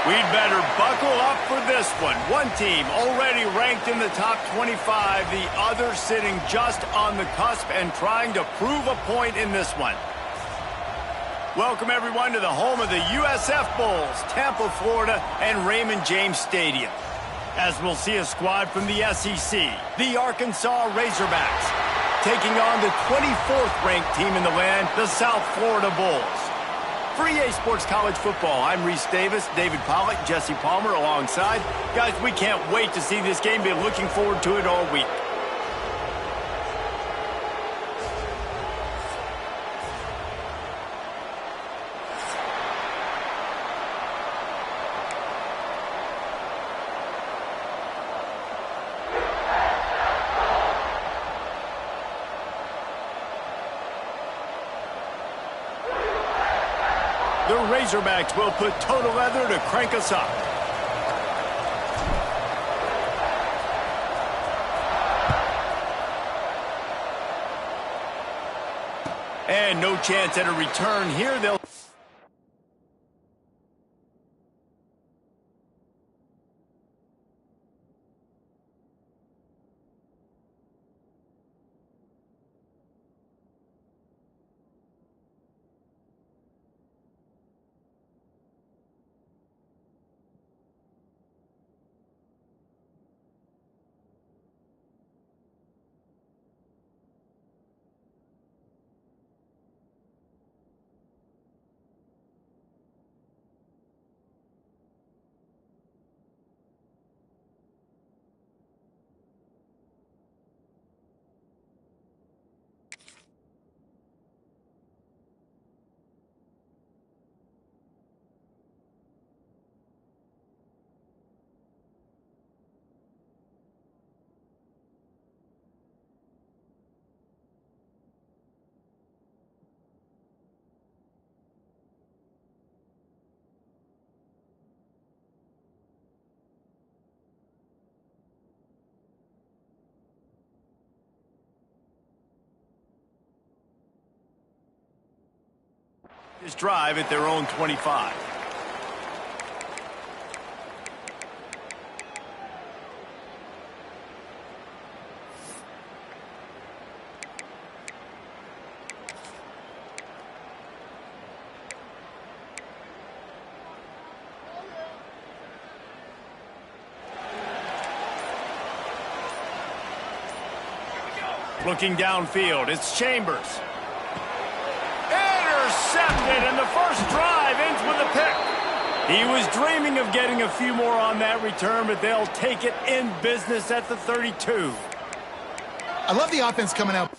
We'd better buckle up for this one. One team already ranked in the top 25, the other sitting just on the cusp and trying to prove a point in this one. Welcome, everyone, to the home of the USF Bulls, Tampa, Florida, and Raymond James Stadium. As we'll see a squad from the SEC, the Arkansas Razorbacks, taking on the 24th ranked team in the land, the South Florida Bulls. For EA Sports College Football, I'm Reese Davis, David Pollack, Jesse Palmer alongside. Guys, we can't wait to see this game. Been looking forward to it all week. The Razorbacks will put total leather to crank us up. And no chance at a return here. They'll... This drive at their own 25. Looking downfield, it's Chambers. Intercepted, and the first drive ends with a pick. He was dreaming of getting a few more on that return, but they'll take it in business at the 32. I love the offense coming out.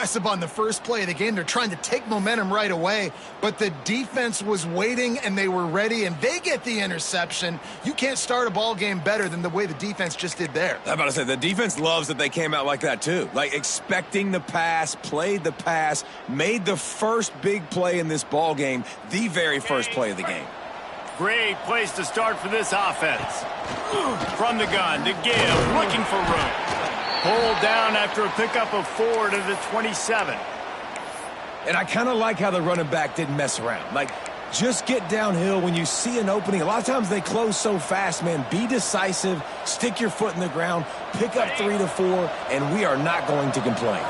aggressive on the first play of the game. They're trying to take momentum right away, but the defense was waiting, and they were ready, and they get the interception. You can't start a ball game better than the way the defense just did there. I'm about to say, the defense loves that they came out like that, too. Like, expecting the pass, played the pass, made the first big play in this ball game, the very first play of the game. Great place to start for this offense. From the gun to give, looking for room. Pulled down after a pickup of 4 to the 27. And I kind of like how the running back didn't mess around. Like, just get downhill when you see an opening. A lot of times they close so fast, man. Be decisive, stick your foot in the ground, pick up 3 to 4, and we are not going to complain.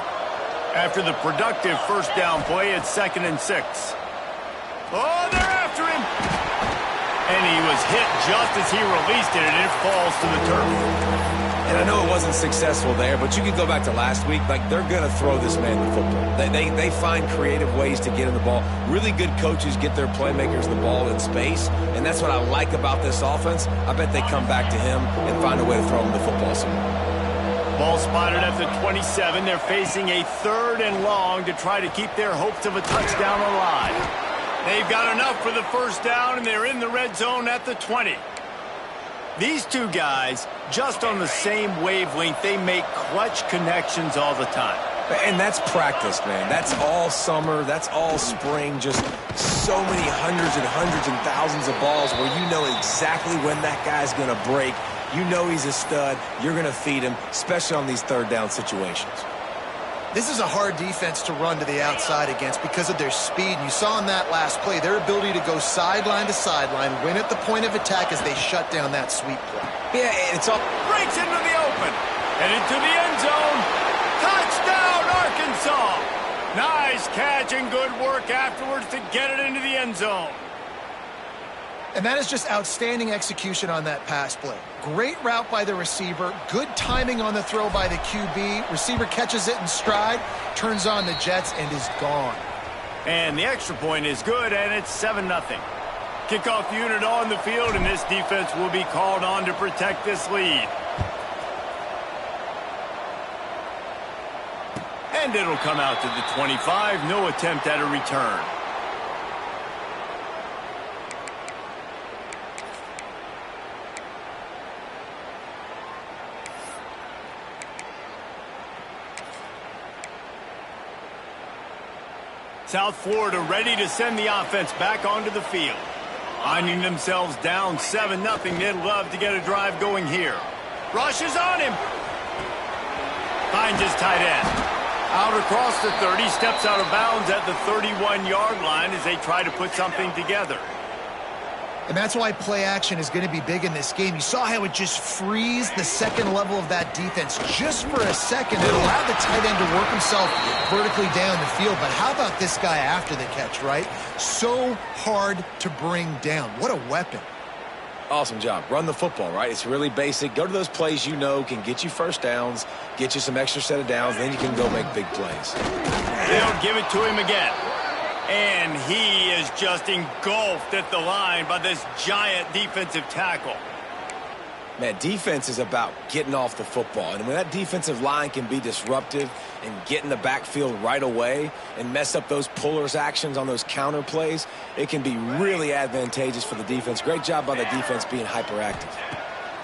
After the productive first down play, it's 2nd and 6. Oh, they're after him. And he was hit just as he released it, and it falls to the turf. And I know it wasn't successful there, but you can go back to last week. Like, they're going to throw this man the football. They find creative ways to get in the ball. Really good coaches get their playmakers the ball in space, and that's what I like about this offense. I bet they come back to him and find a way to throw him the football somewhere. Ball spotted at the 27. They're facing a 3rd and long to try to keep their hopes of a touchdown alive. They've got enough for the first down, and they're in the red zone at the 20. These two guys, just on the same wavelength, they make clutch connections all the time. And that's practice, man. That's all summer. That's all spring. Just so many hundreds and thousands of balls where you know exactly when that guy's going to break. You know he's a stud. You're going to feed him, especially on these 3rd down situations. This is a hard defense to run to the outside against because of their speed. And you saw in that last play their ability to go sideline to sideline, win at the point of attack as they shut down that sweep play. Yeah, it's all breaks into the open and into the end zone. Touchdown, Arkansas! Nice catch and good work afterwards to get it into the end zone. And that is just outstanding execution on that pass play. Great route by the receiver, good timing on the throw by the QB. Receiver catches it in stride, turns on the jets, and is gone. And the extra point is good, and it's 7-0. Kickoff unit on the field, and this defense will be called on to protect this lead. And it'll come out to the 25. No attempt at a return. South Florida ready to send the offense back onto the field. Finding themselves down 7-0, they'd love to get a drive going here. Rushes on him. Finds his tight end. Out across the 30, steps out of bounds at the 31-yard line as they try to put something together. And that's why play action is going to be big in this game. You saw how it just frees the second level of that defense just for a second. It allowed the tight end to work himself vertically down the field. But how about this guy after the catch, right? So hard to bring down. What a weapon. Awesome job. Run the football, right? It's really basic. Go to those plays you know can get you first downs, get you some extra set of downs, then you can go make big plays. They'll give it to him again. And he is just engulfed at the line by this giant defensive tackle. Man, defense is about getting off the football. And when that defensive line can be disruptive and get in the backfield right away and mess up those pullers actions on those counter plays, it can be really advantageous for the defense. Great job by the defense being hyperactive.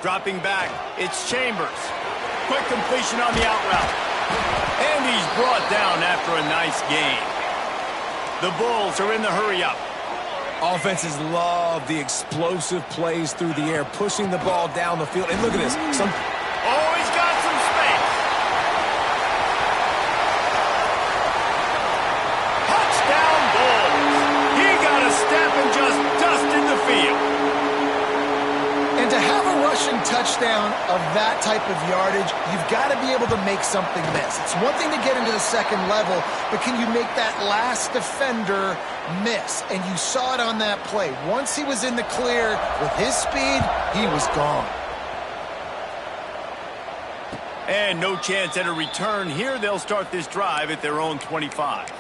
Dropping back, it's Chambers. Quick completion on the out route. And he's brought down after a nice gain. The Bulls are in the hurry-up. Offenses love the explosive plays through the air, pushing the ball down the field. And look at this. Oh, he's got some space. Touchdown, Bulls. He got a step and just dusted the field. And to have a rushing touchdown of that type of yardage, you've got to be able to make something miss. It's one thing to get into the second level, but can you make that last defender miss? And you saw it on that play. Once he was in the clear with his speed, he was gone. And no chance at a return here. They'll start this drive at their own 25.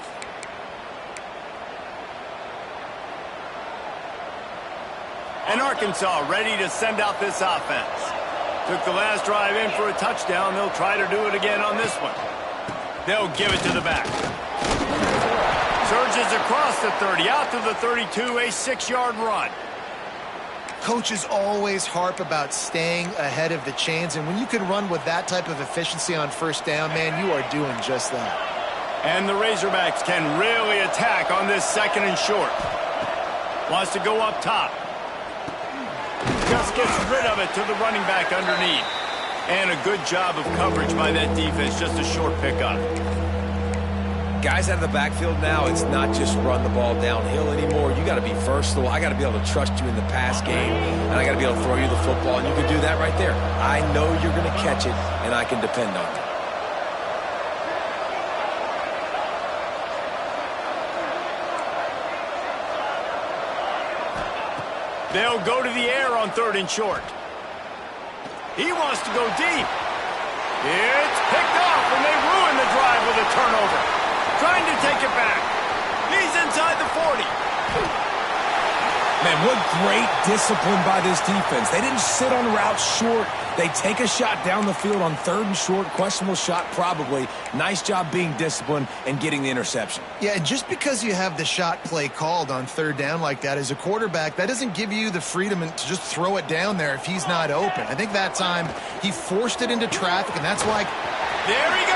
And Arkansas ready to send out this offense. Took the last drive in for a touchdown. They'll try to do it again on this one. They'll give it to the back. Surges across the 30, out to the 32, a 6-yard run. Coaches always harp about staying ahead of the chains, and when you can run with that type of efficiency on first down, man, you are doing just that. And the Razorbacks can really attack on this 2nd and short. Wants to go up top. Just gets rid of it to the running back underneath. And a good job of coverage by that defense, just a short pickup. Guys out of the backfield now, it's not just run the ball downhill anymore. You got to be versatile. I got to be able to trust you in the pass game, and I got to be able to throw you the football, and you can do that right there. I know you're going to catch it, and I can depend on you. They'll go to the air on 3rd and short. He wants to go deep. It's picked off, and they ruin the drive with a turnover. Trying to take it back. He's inside the 40. Man, what great discipline by this defense. They didn't sit on routes short. They take a shot down the field on 3rd and short. Questionable shot, probably. Nice job being disciplined and getting the interception. Yeah, and just because you have the shot play called on 3rd down like that as a quarterback, that doesn't give you the freedom to just throw it down there if he's not open. I think that time he forced it into traffic, and that's why... There he goes!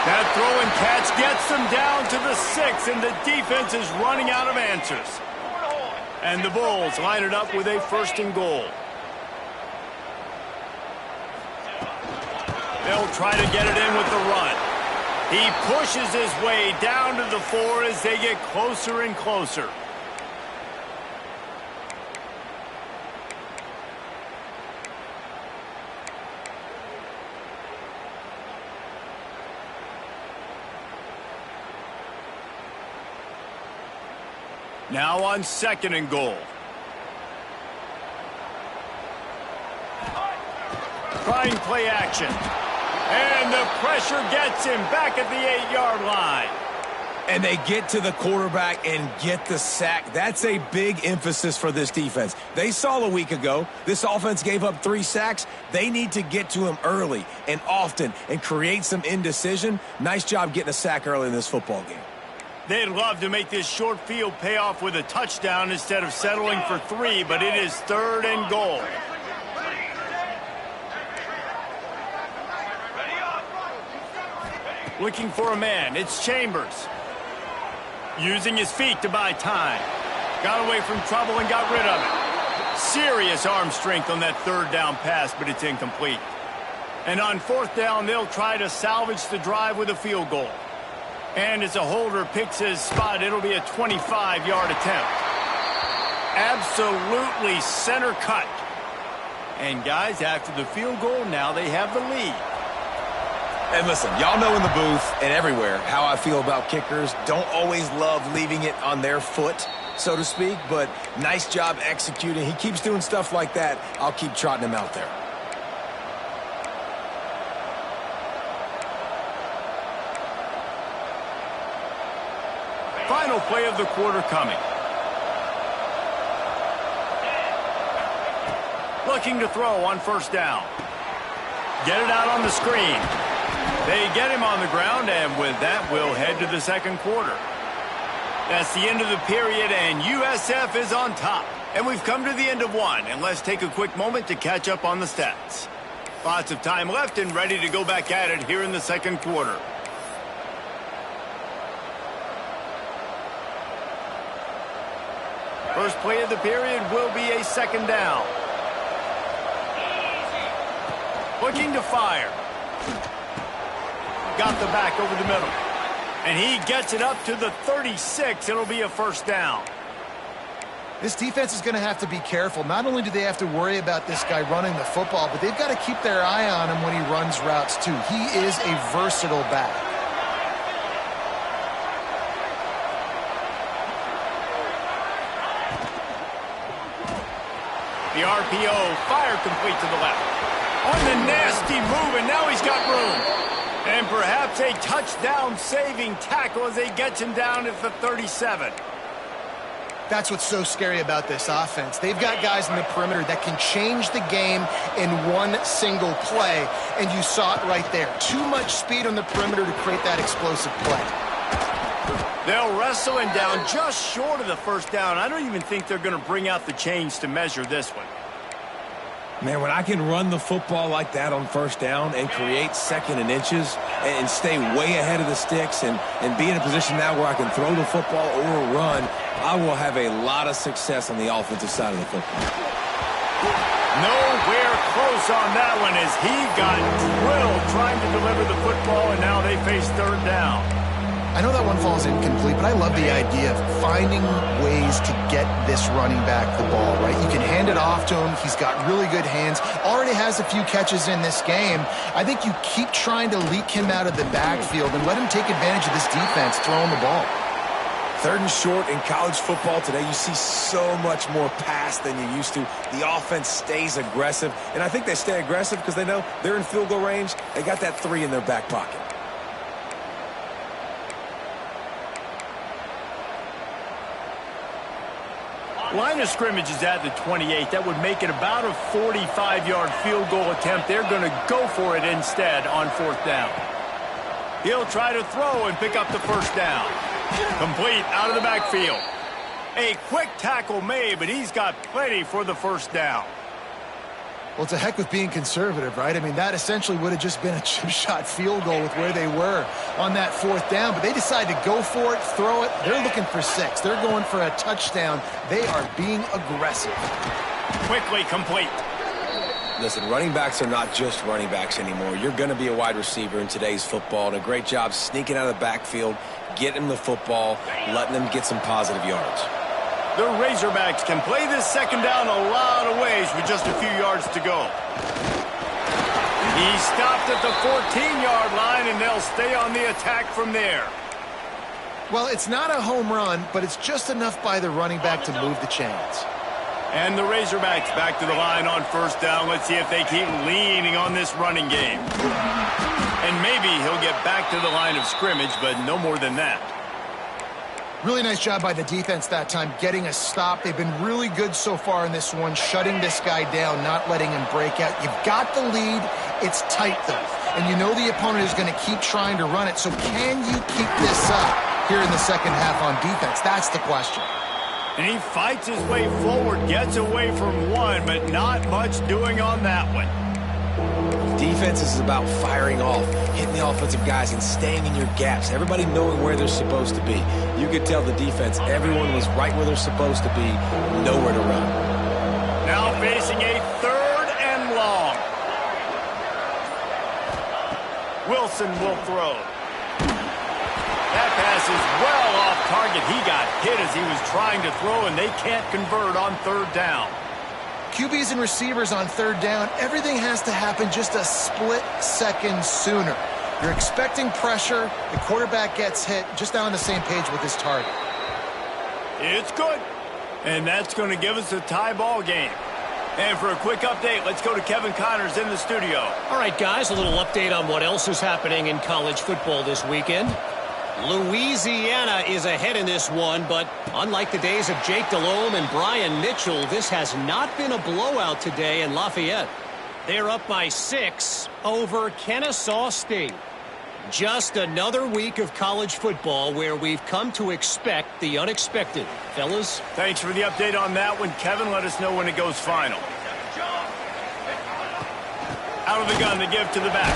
That throw and catch gets them down to the 6, and the defense is running out of answers. And the Bulls line it up with a 1st and goal. They'll try to get it in with the run. He pushes his way down to the 4 as they get closer and closer. Now on 2nd and goal. Trying play action. And the pressure gets him back at the 8-yard line. And they get to the quarterback and get the sack. That's a big emphasis for this defense. They saw a week ago, this offense gave up 3 sacks. They need to get to him early and often and create some indecision. Nice job getting a sack early in this football game. They'd love to make this short field pay off with a touchdown instead of settling for 3, but it is 3rd and goal. Looking for a man, it's Chambers. Using his feet to buy time. Got away from trouble and got rid of it. Serious arm strength on that 3rd down pass, but it's incomplete. And on 4th down, they'll try to salvage the drive with a field goal. And as a holder picks his spot, it'll be a 25-yard attempt. Absolutely center cut. And guys, after the field goal, now they have the lead. And listen, y'all know in the booth and everywhere how I feel about kickers. Don't always love leaving it on their foot, so to speak, but nice job executing. He keeps doing stuff like that. I'll keep trotting him out there. Final play of the quarter coming. Looking to throw on 1st down. Get it out on the screen. They get him on the ground, and with that, we'll head to the 2nd quarter. That's the end of the period, and USF is on top. And we've come to the end of 1, and let's take a quick moment to catch up on the stats. Lots of time left and ready to go back at it here in the 2nd quarter. First play of the period will be a 2nd down. Looking to fire. Got the back over the middle. And he gets it up to the 36. It'll be a 1st down. This defense is going to have to be careful. Not only do they have to worry about this guy running the football, but they've got to keep their eye on him when he runs routes too. He is a versatile back. The RPO, fire complete to the left. On the nasty move, and now he's got room. And perhaps a touchdown-saving tackle as he gets him down at the 37. That's what's so scary about this offense. They've got guys in the perimeter that can change the game in one single play, and you saw it right there. Too much speed on the perimeter to create that explosive play. They'll wrestle him down just short of the first down. I don't even think they're going to bring out the chains to measure this one. Man, when I can run the football like that on first down and create second and inches and stay way ahead of the sticks and be in a position now where I can throw the football or run, I will have a lot of success on the offensive side of the football. Nowhere close on that one as he got drilled trying to deliver the football, and now they face third down. I know that one falls incomplete, but I love the idea of finding ways to get this running back the ball, right? You can hand it off to him. He's got really good hands. Already has a few catches in this game. I think you keep trying to leak him out of the backfield and let him take advantage of this defense throwing the ball. Third and short in college football today, you see so much more pass than you used to. The offense stays aggressive, and I think they stay aggressive because they know they're in field goal range. They got that 3 in their back pocket. Line of scrimmage is at the 28. That would make it about a 45-yard field goal attempt. They're going to go for it instead on fourth down. He'll try to throw and pick up the first down. Complete out of the backfield. A quick tackle made, but he's got plenty for the first down. Well, it's a heck with being conservative, right? I mean, that essentially would have just been a chip shot field goal with where they were on that fourth down. But they decided to go for it, throw it. They're looking for 6. They're going for a touchdown. They are being aggressive. Quickly complete. Listen, running backs are not just running backs anymore. You're going to be a wide receiver in today's football. And a great job sneaking out of the backfield, getting them the football, letting them get some positive yards. The Razorbacks can play this second down a lot of ways with just a few yards to go. He stopped at the 14-yard line, and they'll stay on the attack from there. Well, it's not a home run, but it's just enough by the running back to move the chains. And the Razorbacks back to the line on first down. Let's see if they keep leaning on this running game. And maybe he'll get back to the line of scrimmage, but no more than that. Really nice job by the defense that time, getting a stop. They've been really good so far in this one, shutting this guy down, not letting him break out. You've got the lead. It's tight, though. And you know the opponent is going to keep trying to run it. So can you keep this up here in the second half on defense? That's the question. And he fights his way forward, gets away from one, but not much doing on that one. Defense is about firing off, hitting the offensive guys, and staying in your gaps. Everybody knowing where they're supposed to be. You could tell the defense, everyone was right where they're supposed to be, nowhere to run. Now facing a third and long. Wilson will throw. That pass is well off target. He got hit as he was trying to throw, and they can't convert on third down. QBs and receivers on third down, everything has to happen just a split second sooner. You're expecting pressure, the quarterback gets hit, just not on the same page with his target. It's good. And that's going to give us a tie ball game. And for a quick update, let's go to Kevin Connors in the studio. All right, guys, a little update on what else is happening in college football this weekend. Louisiana is ahead in this one, but unlike the days of Jake Delhomme and Brian Mitchell, this has not been a blowout today in Lafayette. They're up by 6 over Kennesaw State. Just another week of college football where we've come to expect the unexpected. Fellas? Thanks for the update on that one, Kevin. Let us know when it goes final. Out of the gun, the give to the back.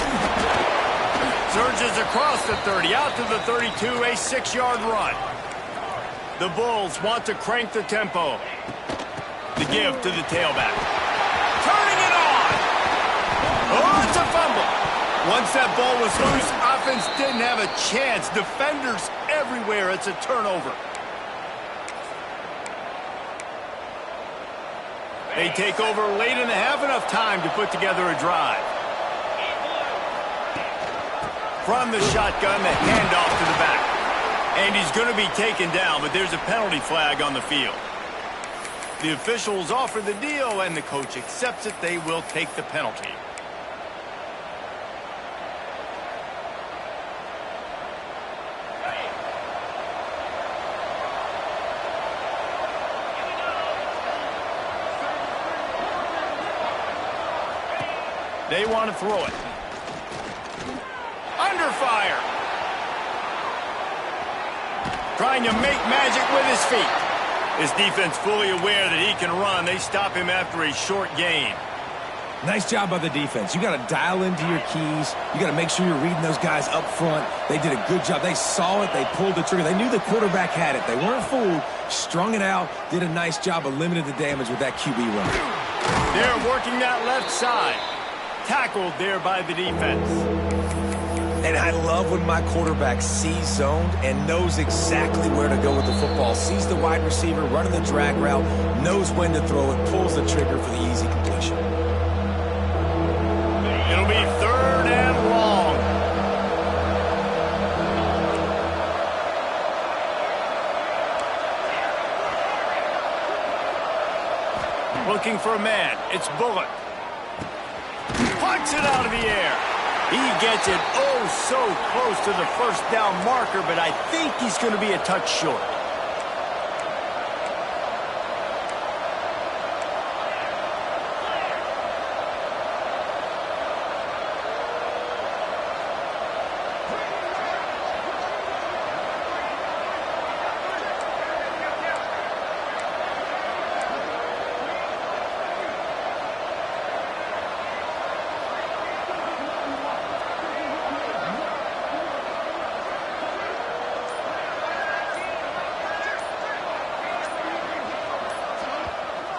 Surges across the 30, out to the 32, a 6-yard run. The Bulls want to crank the tempo. The give to the tailback. Turning it on! Oh, it's a fumble. Once that ball was loose, offense didn't have a chance. Defenders everywhere. It's a turnover. They take over late in the half, enough time to put together a drive. From the shotgun, the handoff to the back. And he's going to be taken down, but there's a penalty flag on the field. The officials offer the deal, and the coach accepts it. They will take the penalty. They want to throw it. Under fire. Trying to make magic with his feet. His defense fully aware that he can run. They stop him after a short gain. Nice job by the defense. You got to dial into your keys. You got to make sure you're reading those guys up front. They did a good job. They saw it. They pulled the trigger. They knew the quarterback had it. They weren't fooled. Strung it out. Did a nice job of limiting the damage with that QB run. They're working that left side. Tackled there by the defense. And I love when my quarterback sees zoned and knows exactly where to go with the football. Sees the wide receiver running the drag route, knows when to throw it, pulls the trigger for the easy completion. It'll be 3rd and long. Looking for a man. It's Bullock. Punts it out of the air. He gets it so close to the first down marker, but I think he's going to be a touch short.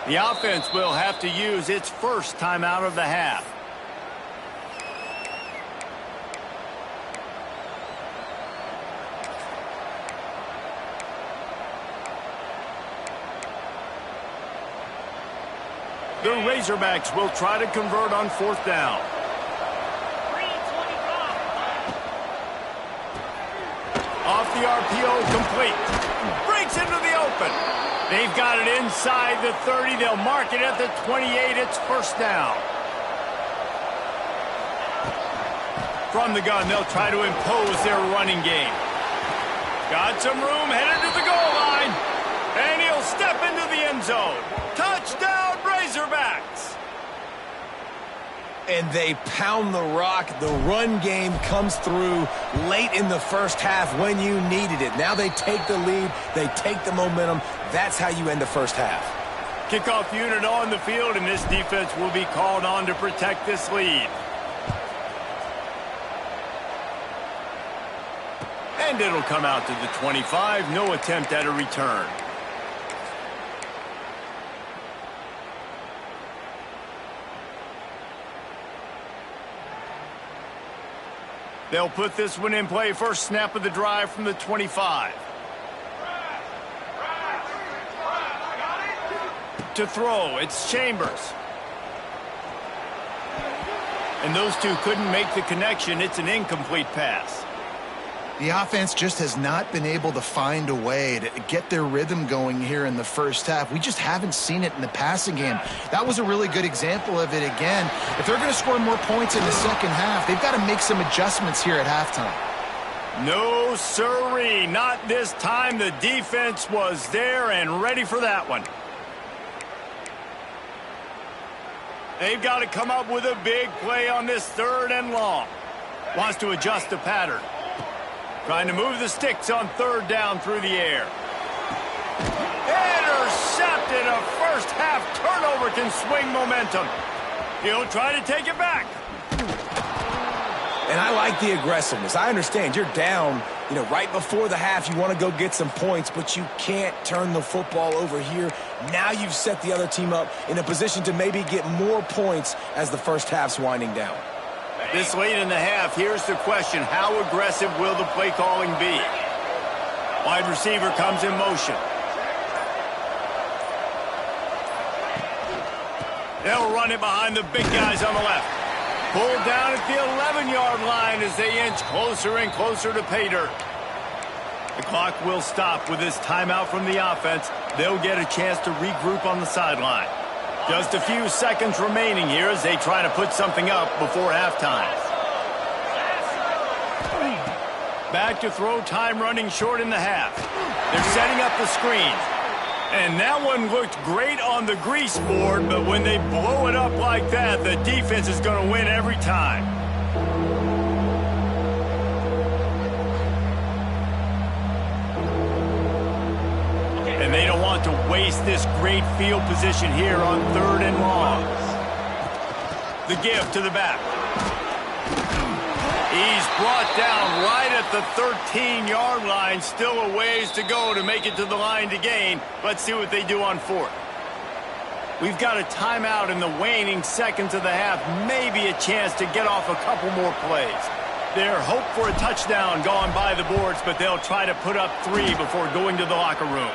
The offense will have to use its first timeout of the half. The Razorbacks will try to convert on 4th down. Off the RPO, complete. Breaks into the open. They've got it inside the 30. They'll mark it at the 28. It's 1st down. From the gun, they'll try to impose their running game. Got some room, headed to the goal line. And he'll step into the end zone. Touchdown, Razorbacks! And they pound the rock. The run game comes through late in the first half when you needed it. Now they take the lead. They take the momentum. That's how you end the first half. Kickoff unit on the field, and this defense will be called on to protect this lead. And it'll come out to the 25. No attempt at a return. They'll put this one in play. First snap of the drive from the 25. To throw, it's Chambers. And those two couldn't make the connection. It's an incomplete pass. The offense just has not been able to find a way to get their rhythm going here in the first half. We just haven't seen it in the passing game. That was a really good example of it again. If they're going to score more points in the second half, they've got to make some adjustments here at halftime. No, sirree. Not this time. The defense was there and ready for that one. They've got to come up with a big play on this 3rd and long. Wants to adjust the pattern. Trying to move the sticks on 3rd down through the air. Intercepted. A first half turnover can swing momentum. He'll try to take it back. And I like the aggressiveness. I understand you're down, right before the half. You want to go get some points, but you can't turn the football over here. Now you've set the other team up in a position to maybe get more points as the first half's winding down. This late in the half, here's the question. How aggressive will the play calling be? Wide receiver comes in motion. They'll run it behind the big guys on the left. Pulled down at the 11-yard line as they inch closer and closer to pay dirt. The clock will stop with this timeout from the offense. They'll get a chance to regroup on the sideline. Just a few seconds remaining here as they try to put something up before halftime. Back to throw, time running short in the half. They're setting up the screen. And that one looked great on the grease board, but when they blow it up like that, the defense is going to win every time. And they don't want to waste this great field position here on 3rd and long. The give to the back. He's brought down right at the 13-yard line. Still a ways to go to make it to the line to gain. Let's see what they do on 4th. We've got a timeout in the waning seconds of the half. Maybe a chance to get off a couple more plays. Their hope for a touchdown gone by the boards, but they'll try to put up 3 before going to the locker room.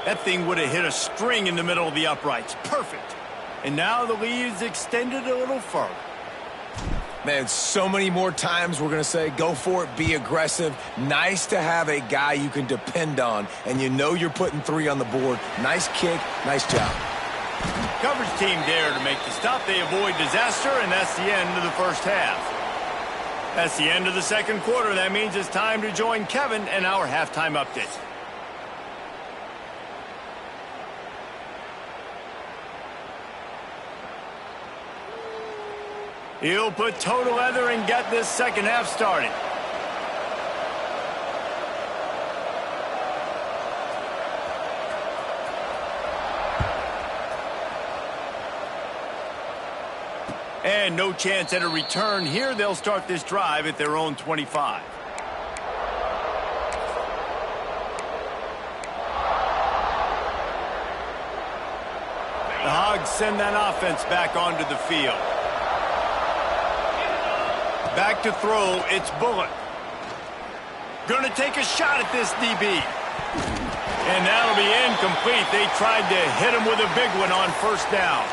That thing would have hit a string in the middle of the uprights. Perfect. And now the lead is extended a little further. Man, so many more times we're going to say, go for it, be aggressive. Nice to have a guy you can depend on, and you know you're putting 3 on the board. Nice kick, nice job. Coverage team there to make the stop. They avoid disaster, and that's the end of the first half. That's the end of the second quarter. That means it's time to join Kevin and our halftime update. He'll put toe to leather and get this second half started. And no chance at a return here. They'll start this drive at their own 25. The Hogs send that offense back onto the field. Back to throw, it's Bullock. Going to take a shot at this DB. And that'll be incomplete. They tried to hit him with a big one on 1st down.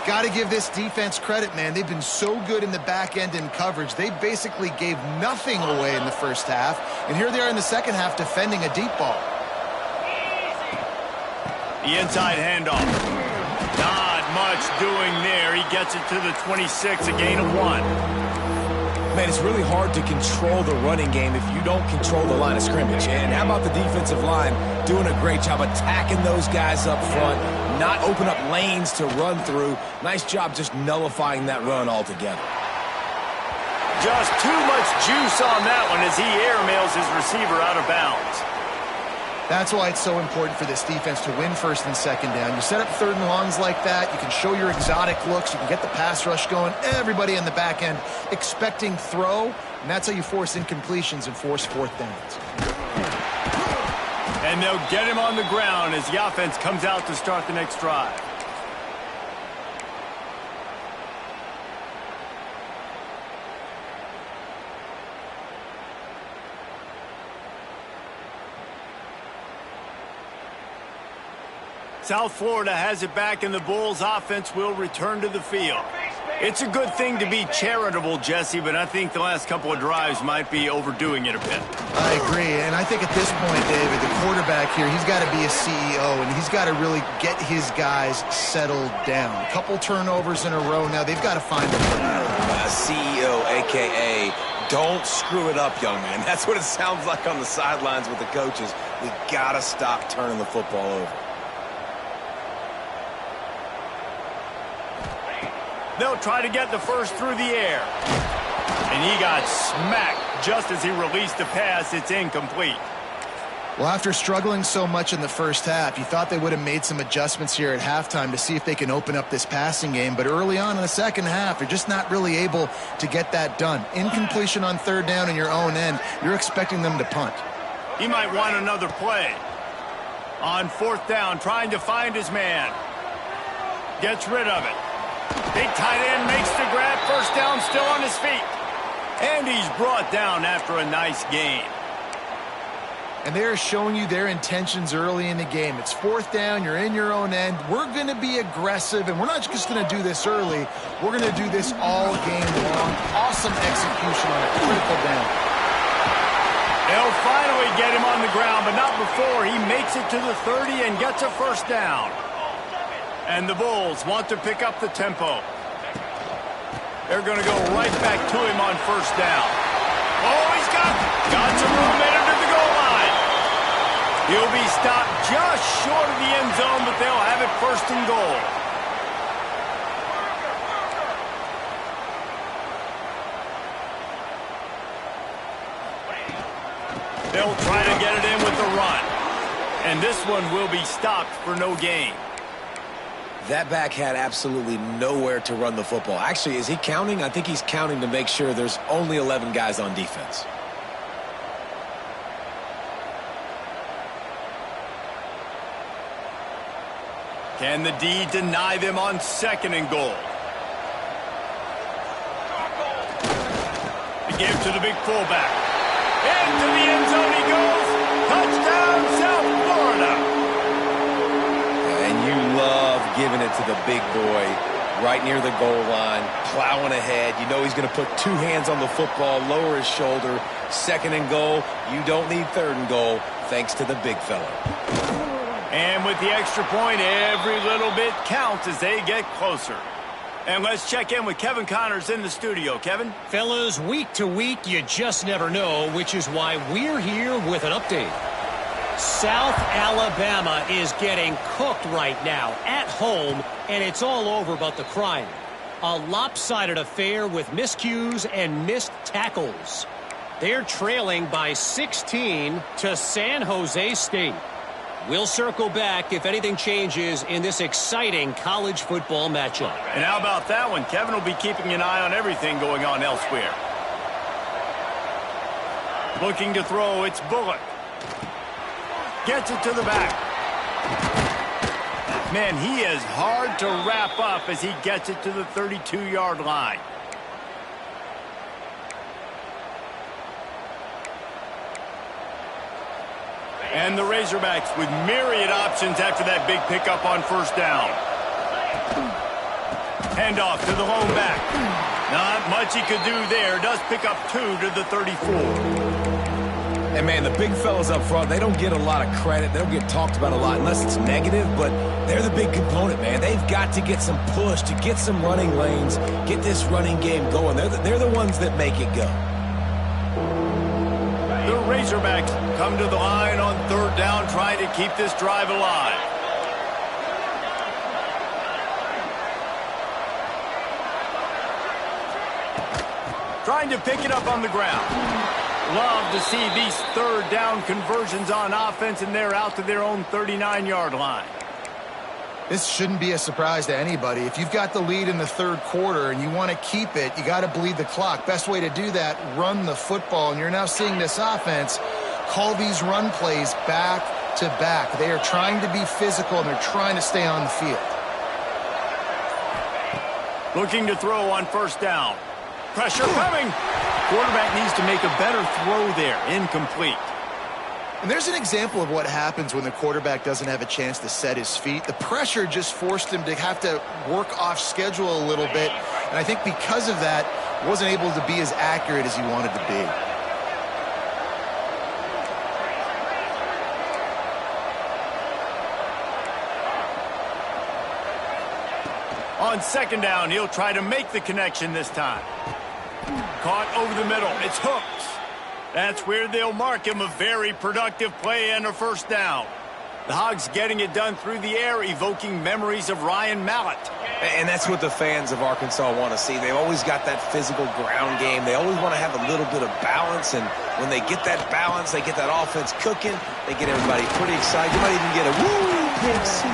Got to give this defense credit, man. They've been so good in the back end in coverage. They basically gave nothing away in the first half. And here they are in the second half defending a deep ball. The inside handoff. Not much doing there. He gets it to the 26, a gain of 1. Man, it's really hard to control the running game if you don't control the line of scrimmage. And how about the defensive line doing a great job attacking those guys up front, not open up lanes to run through. Nice job just nullifying that run altogether. Just too much juice on that one as he airmails his receiver out of bounds. That's why it's so important for this defense to win 1st and 2nd down. You set up 3rd and longs like that. You can show your exotic looks. You can get the pass rush going. Everybody in the back end expecting throw, and that's how you force incompletions and force 4th downs. And they'll get him on the ground as the offense comes out to start the next drive. South Florida has it back, and the Bulls offense will return to the field. It's a good thing to be charitable, Jesse, but I think the last couple of drives might be overdoing it a bit. I agree, and I think at this point, David, the quarterback here, he's got to be a CEO, and he's got to really get his guys settled down. A couple turnovers in a row now. They've got to find a CEO, a.k.a. don't screw it up, young man. That's what it sounds like on the sidelines with the coaches. We got to stop turning the football over. They'll try to get the first through the air. And he got smacked just as he released the pass. It's incomplete. Well, after struggling so much in the first half, you thought they would have made some adjustments here at halftime to see if they can open up this passing game. But early on in the second half, they're just not really able to get that done. Incompletion on 3rd down in your own end. You're expecting them to punt. He might want another play. On 4th down, trying to find his man. Gets rid of it. Big tight end makes the grab. 1st down, still on his feet. And he's brought down after a nice gain. And they're showing you their intentions early in the game. It's 4th down. You're in your own end. We're going to be aggressive, and we're not just going to do this early. We're going to do this all game long. Awesome execution on a critical down. They'll finally get him on the ground, but not before he makes it to the 30 and gets a 1st down. And the Bulls want to pick up the tempo. They're going to go right back to him on 1st down. Oh, he's got some room made under the goal line. He'll be stopped just short of the end zone, but they'll have it first and goal. They'll try to get it in with the run. And this one will be stopped for no gain. That back had absolutely nowhere to run the football. Actually, is he counting? I think he's counting to make sure there's only 11 guys on defense. Can the D deny them on second and goal? He gave to the big fullback. Into the end zone he goes. Touchdown, South Florida. And you love giving it to the big boy right near the goal line, plowing ahead. You know he's going to put two hands on the football, lower his shoulder. Second and goal, you don't need third and goal, thanks to the big fella. And with the extra point, every little bit counts as they get closer. And let's check in with Kevin Connors in the studio. Kevin? Fellas, week to week, you just never know, which is why we're here with an update. South Alabama is getting cooked right now at home, and it's all over but the crying. A lopsided affair with miscues and missed tackles. They're trailing by 16 to San Jose State. We'll circle back if anything changes in this exciting college football matchup. And how about that one? Kevin will be keeping an eye on everything going on elsewhere. Looking to throw, it's Bullock. Gets it to the back. Man, he is hard to wrap up as he gets it to the 32-yard line. And the Razorbacks with myriad options after that big pickup on first down. Handoff to the lone back. Not much he could do there. Does pick up 2 to the 34. And, man, the big fellas up front, they don't get a lot of credit. They don't get talked about a lot unless it's negative, but they're the big component, man. They've got to get some push, to get some running lanes, get this running game going. They're the ones that make it go. The Razorbacks come to the line on third down, trying to keep this drive alive. Trying to pick it up on the ground. Love to see these third down conversions on offense, and they're out to their own 39-yard line. This shouldn't be a surprise to anybody. If you've got the lead in the third quarter and you want to keep it, you got to bleed the clock. Best way to do that, run the football. And you're now seeing this offense call these run plays back to back. They are trying to be physical, and they're trying to stay on the field. Looking to throw on first down. Pressure coming. Quarterback needs to make a better throw there. Incomplete. And there's an example of what happens when the quarterback doesn't have a chance to set his feet. The pressure just forced him to have to work off schedule a little bit. And I think because of that, wasn't able to be as accurate as he wanted to be. On second down, he'll try to make the connection this time. Caught over the middle. It's Hooks. That's where they'll mark him. A very productive play and a first down. The Hogs getting it done through the air, evoking memories of Ryan Mallett. And that's what the fans of Arkansas want to see. They've always got that physical ground game. They always want to have a little bit of balance, and when they get that balance, they get that offense cooking, they get everybody pretty excited. You might even get a woo, Pepsi.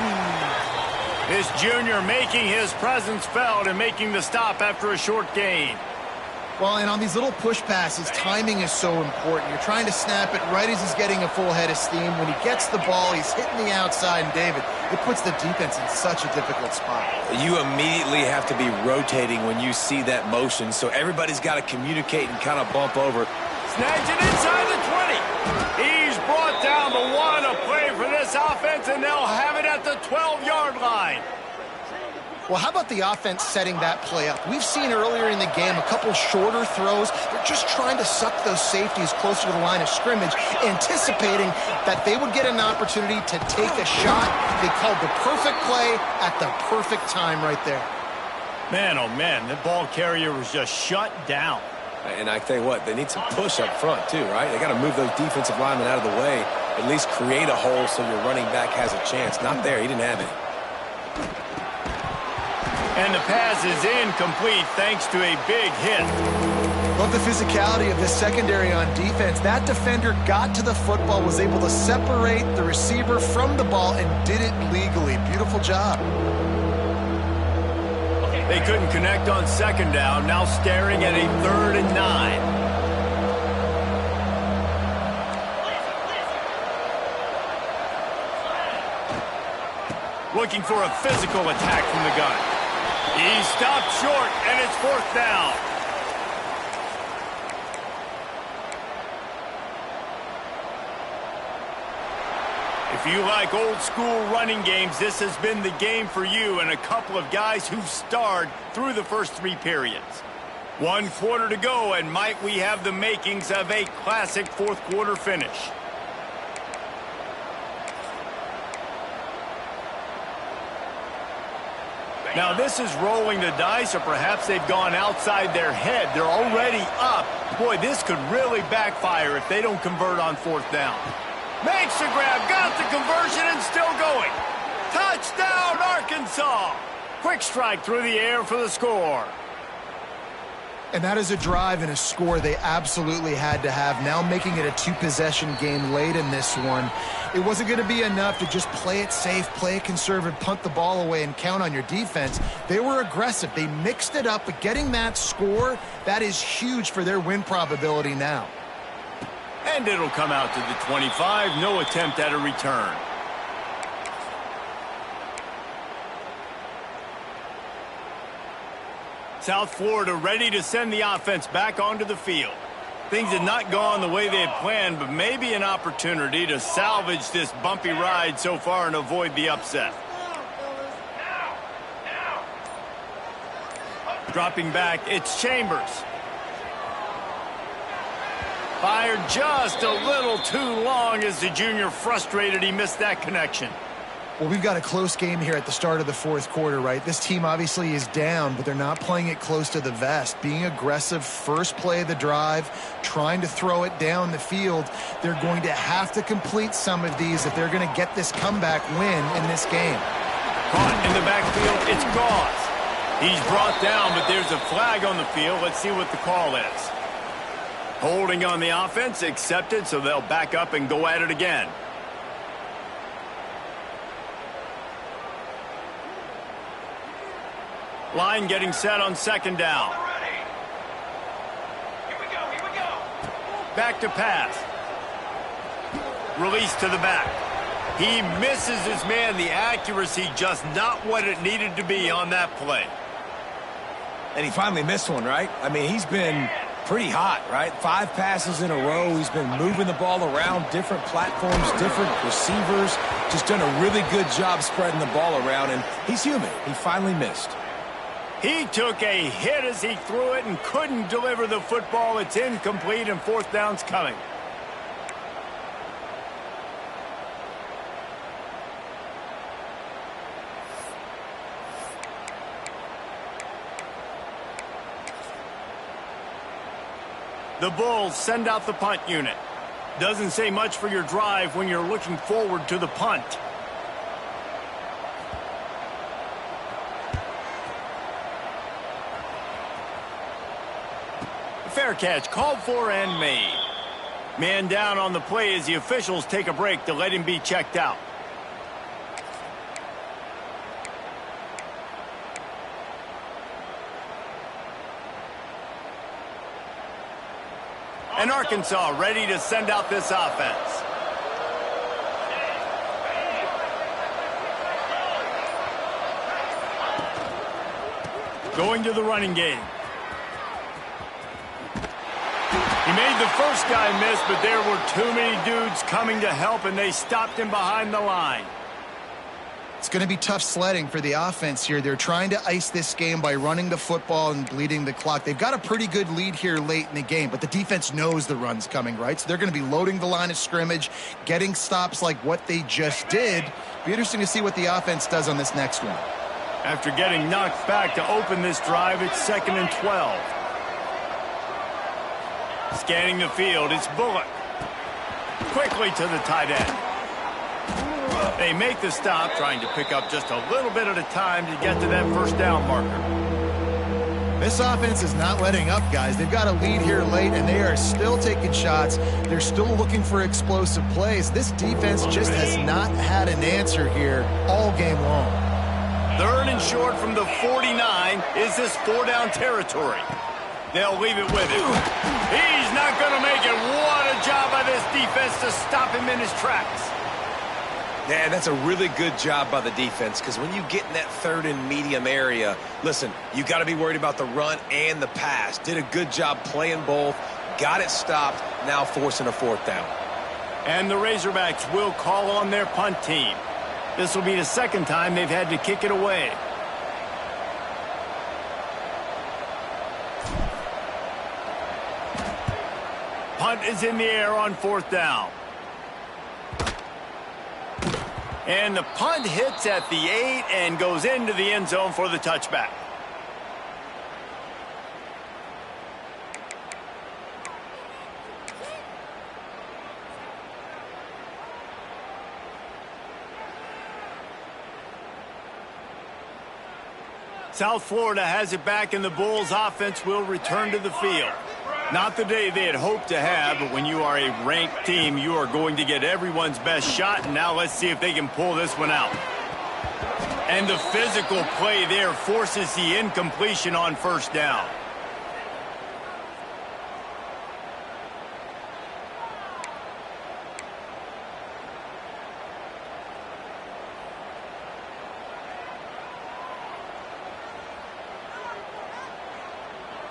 This junior making his presence felt and making the stop after a short gain. Well, and on these little push passes, timing is so important. You're trying to snap it right as he's getting a full head of steam. When he gets the ball, he's hitting the outside, and David, it puts the defense in such a difficult spot. You immediately have to be rotating when you see that motion, so everybody's got to communicate and kind of bump over. Snags it inside the 20. He's brought down the one. A play for this offense, and they'll have it at the 12-yard line. Well, how about the offense setting that play up? We've seen earlier in the game a couple shorter throws. They're just trying to suck those safeties closer to the line of scrimmage, anticipating that they would get an opportunity to take a shot. They called the perfect play at the perfect time right there. Man, oh man, the ball carrier was just shut down. And I tell you what, they need some push up front too, right? They got to move those defensive linemen out of the way. At least create a hole so your running back has a chance. Not there. He didn't have it. And the pass is incomplete thanks to a big hit. Love the physicality of this secondary on defense. That defender got to the football, was able to separate the receiver from the ball, and did it legally. Beautiful job. They couldn't connect on second down. Now staring at a 3rd and 9. Looking for a physical attack from the gun. He stopped short, and it's 4th down. If you like old-school running games, this has been the game for you and a couple of guys who starred through the first 3 periods. 1 quarter to go, and might we have the makings of a classic 4th quarter finish. Now, this is rolling the dice, or perhaps they've gone outside their head. They're already up. Boy, this could really backfire if they don't convert on 4th down. Makes the grab, got the conversion, and still going. Touchdown, Arkansas! Quick strike through the air for the score. And that is a drive and a score they absolutely had to have. Now making it a 2-possession game late in this one. It wasn't going to be enough to just play it safe, play it conservative, punt the ball away, and count on your defense. They were aggressive. They mixed it up, but getting that score, that is huge for their win probability now. And it'll come out to the 25. No attempt at a return. South Florida ready to send the offense back onto the field. Things had not gone the way they had planned, but maybe an opportunity to salvage this bumpy ride so far and avoid the upset. Dropping back, it's Chambers. Fired just a little too long as the junior frustrated he missed that connection. Well, we've got a close game here at the start of the 4th quarter, right? This team obviously is down, but they're not playing it close to the vest. Being aggressive, first play of the drive, trying to throw it down the field. They're going to have to complete some of these if they're going to get this comeback win in this game. Caught in the backfield, it's Gauze. He's brought down, but there's a flag on the field. Let's see what the call is. Holding on the offense, accepted, so they'll back up and go at it again. Line getting set on second down. Here we go. Back to pass. Release to the back. He misses his man. The accuracy just not what it needed to be on that play. And he finally missed one, right? I mean, he's been pretty hot, right? 5 passes in a row. He's been moving the ball around, different platforms, different receivers. Just done a really good job spreading the ball around, and he's human. He finally missed. He took a hit as he threw it and couldn't deliver the football. It's incomplete, and 4th down's coming. The Bulls send out the punt unit. Doesn't say much for your drive when you're looking forward to the punt. Fair catch, called for and made. Man down on the play as the officials take a break to let him be checked out. And Arkansas ready to send out this offense. Going to the running game. He made the first guy miss, but there were too many dudes coming to help, and they stopped him behind the line. It's going to be tough sledding for the offense here. They're trying to ice this game by running the football and bleeding the clock. They've got a pretty good lead here late in the game, but the defense knows the run's coming, right? So they're going to be loading the line of scrimmage, getting stops like what they just did. Be interesting to see what the offense does on this next one. After getting knocked back to open this drive, it's 2nd and 12. Scanning the field, it's Bullock. quickly to the tight end. They make the stop, trying to pick up just a little bit at a time to get to that first down marker. This offense is not letting up, guys. They've got a lead here late, and they are still taking shots. They're still looking for explosive plays. This defense just has not had an answer here all game long. 3rd and short from the 49. Is this 4-down territory? They'll leave it with him. He's not going to make it. What a job by this defense to stop him in his tracks. Yeah, that's a really good job by the defense, because when you get in that 3rd and medium area, listen, you got to be worried about the run and the pass. Did a good job playing both, got it stopped, now forcing a 4th down. And the Razorbacks will call on their punt team. This will be the 2nd time they've had to kick it away. Punt is in the air on 4th down. And the punt hits at the 8 and goes into the end zone for the touchback. South Florida has it back, and the Bulls offense will return to the field. Not the day they had hoped to have, but when you are a ranked team, you are going to get everyone's best shot, and now let's see if they can pull this one out. And the physical play there forces the incompletion on 1st down.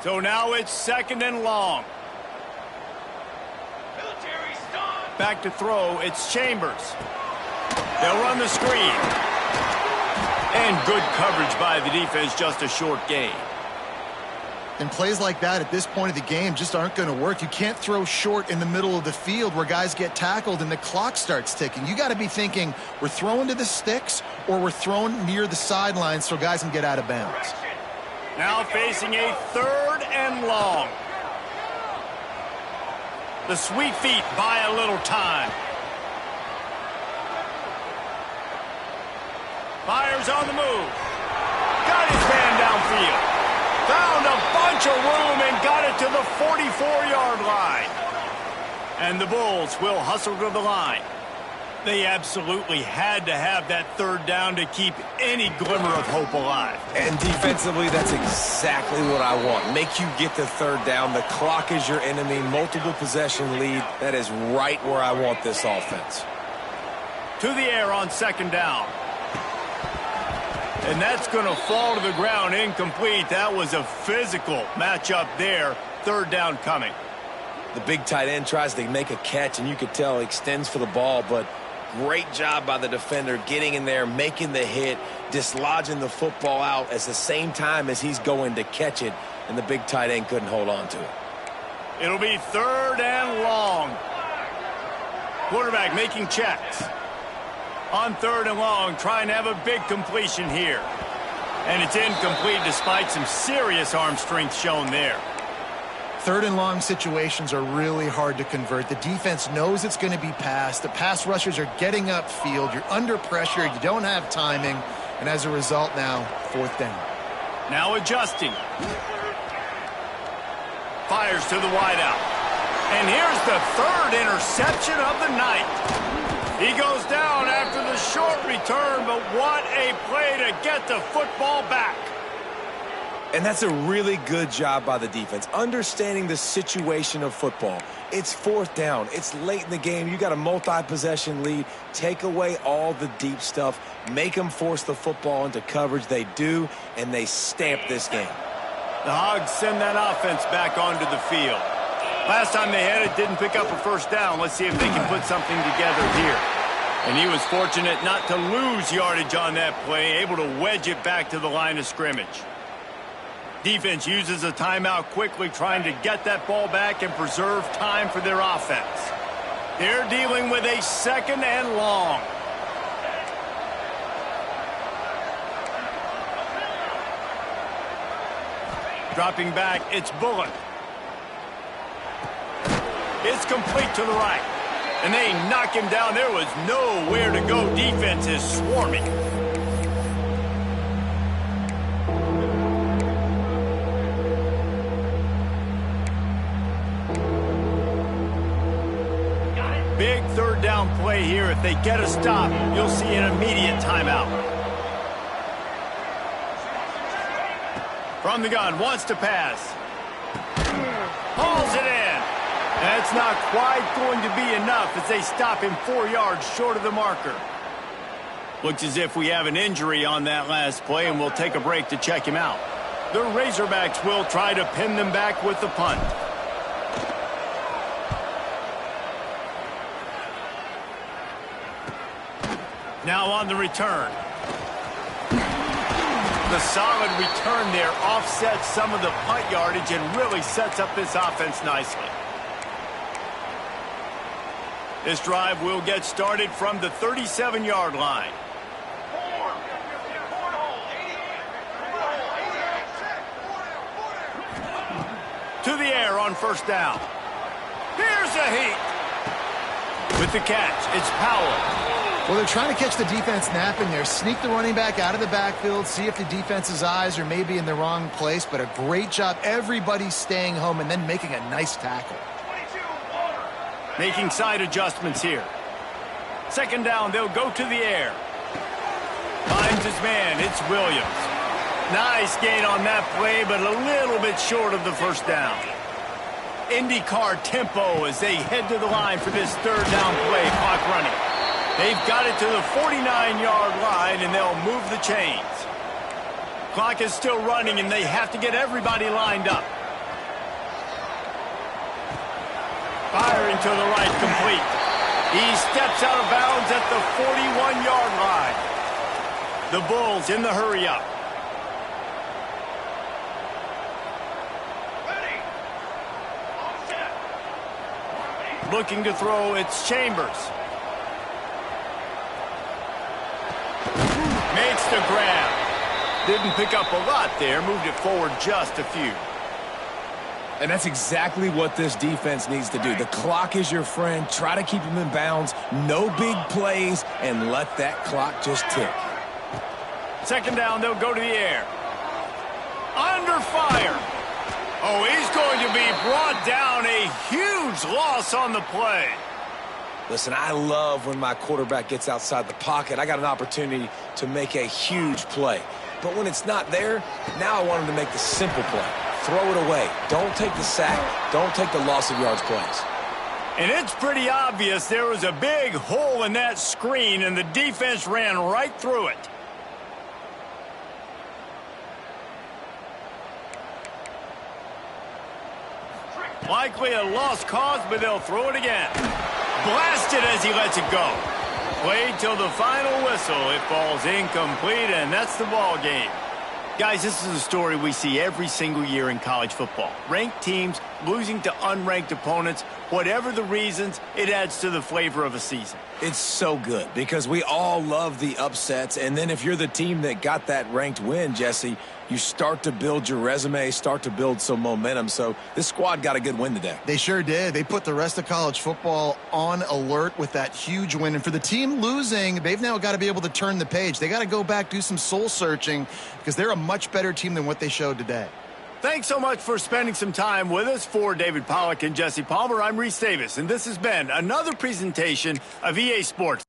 So now it's 2nd and long. Back to throw, it's Chambers. They'll run the screen. And good coverage by the defense, just a short gain. And plays like that at this point of the game just aren't going to work. You can't throw short in the middle of the field where guys get tackled and the clock starts ticking. You got to be thinking we're throwing to the sticks or we're throwing near the sidelines so guys can get out of bounds. Now facing a 3rd and long. The sweet feet buy a little time. Fires on the move. Got his man downfield. Found a bunch of room and got it to the 44-yard line. And the Bulls will hustle to the line. They absolutely had to have that 3rd down to keep any glimmer of hope alive. And defensively, that's exactly what I want. Make you get the 3rd down. The clock is your enemy. Multiple possession lead. That is right where I want this offense. To the air on 2nd down. And that's going to fall to the ground incomplete. That was a physical matchup there. 3rd down coming. The big tight end tries to make a catch, and you could tell he extends for the ball, but great job by the defender getting in there, making the hit, dislodging the football out at the same time as he's going to catch it, and the big tight end couldn't hold on to it. It'll be 3rd and long. Quarterback making checks. On 3rd and long, trying to have a big completion here. And it's incomplete despite some serious arm strength shown there. 3rd and long situations are really hard to convert. The defense knows it's going to be passed. The pass rushers are getting upfield. You're under pressure. You don't have timing. And as a result now, 4th down. Now adjusting. Fires to the wideout. And here's the 3rd interception of the night. He goes down after the short return, but what a play to get the football back. And that's a really good job by the defense, understanding the situation of football. It's 4th down. It's late in the game. You got a multi-possession lead. Take away all the deep stuff. Make them force the football into coverage. They do, and they stamp this game. The Hogs send that offense back onto the field. Last time they had it, didn't pick up a 1st down. Let's see if they can put something together here. And he was fortunate not to lose yardage on that play, able to wedge it back to the line of scrimmage. Defense uses a timeout quickly, trying to get that ball back and preserve time for their offense. They're dealing with a 2nd and long. Dropping back, it's Bullock. It's complete to the right. And they knock him down. There was nowhere to go. Defense is swarming. Big third down play here. If they get a stop, you'll see an immediate timeout. From the gun, wants to pass. Hauls it in. That's not quite going to be enough as they stop him 4 yards short of the marker. Looks as if we have an injury on that last play, and we'll take a break to check him out. The Razorbacks will try to pin them back with the punt. Now on the return. The solid return there offsets some of the punt yardage and really sets up this offense nicely. This drive will get started from the 37-yard line. To the air on first down. Here's a heat. With the catch, it's Powell. Well, they're trying to catch the defense napping there. Sneak the running back out of the backfield, see if the defense's eyes are maybe in the wrong place, but a great job. Everybody's staying home and then making a nice tackle. Making side adjustments here. Second down, they'll go to the air. Finds his man, it's Williams. Nice gain on that play, but a little bit short of the first down. IndyCar tempo as they head to the line for this third down play, clock running. They've got it to the 49-yard line, and they'll move the chains. Clock is still running, and they have to get everybody lined up. Firing to the right, complete. He steps out of bounds at the 41-yard line. The Bulls in the hurry-up. Looking to throw, it's Chambers. Makes the grab. Didn't pick up a lot there. Moved it forward just a few. And that's exactly what this defense needs to do. The clock is your friend. Try to keep them in bounds. No big plays, and let that clock just tick. Second down, they'll go to the air. Under fire. Oh, he's going to be brought down. A huge loss on the play. Listen, I love when my quarterback gets outside the pocket. I got an opportunity to make a huge play. But when it's not there, now I want him to make the simple play. Throw it away. Don't take the sack. Don't take the loss of yards plays. And it's pretty obvious there was a big hole in that screen, and the defense ran right through it. Likely a lost cause, but they'll throw it again. Blasted as he lets it go. Played till the final whistle. It falls incomplete, and that's the ball game. Guys, this is a story we see every single year in college football. Ranked teams losing to unranked opponents. Whatever the reasons, it adds to the flavor of a season. It's so good because we all love the upsets. And then if you're the team that got that ranked win, Jesse, you start to build your resume, start to build some momentum. So this squad got a good win today. They sure did. They put the rest of college football on alert with that huge win. And for the team losing, they've now got to be able to turn the page. They got to go back, do some soul searching because they're a much better team than what they showed today. Thanks so much for spending some time with us. For David Pollack and Jesse Palmer, I'm Reese Davis, and this has been another presentation of EA Sports.